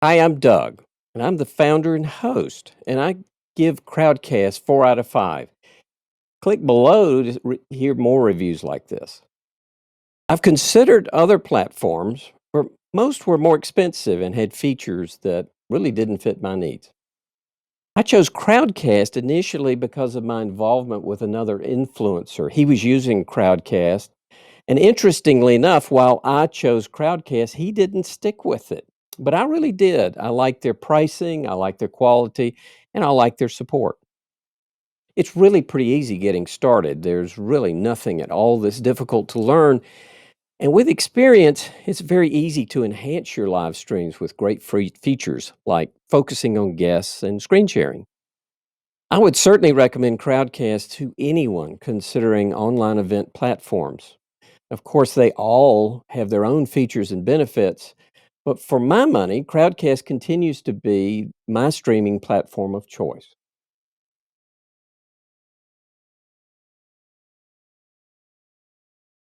Hi, I'm Doug, and I'm the founder and host, and I give Crowdcast 4 out of 5. Click below to hear more reviews like this. I've considered other platforms, but most were more expensive and had features that really didn't fit my needs. I chose Crowdcast initially because of my involvement with another influencer. He was using Crowdcast, and interestingly enough, while I chose Crowdcast, he didn't stick with it. But I really did. I like their pricing, I like their quality, and I like their support. It's really pretty easy getting started. There's really nothing at all that's difficult to learn. And with experience, it's very easy to enhance your live streams with great free features like focusing on guests and screen sharing. I would certainly recommend Crowdcast to anyone considering online event platforms. Of course, they all have their own features and benefits, but for my money, Crowdcast continues to be my streaming platform of choice.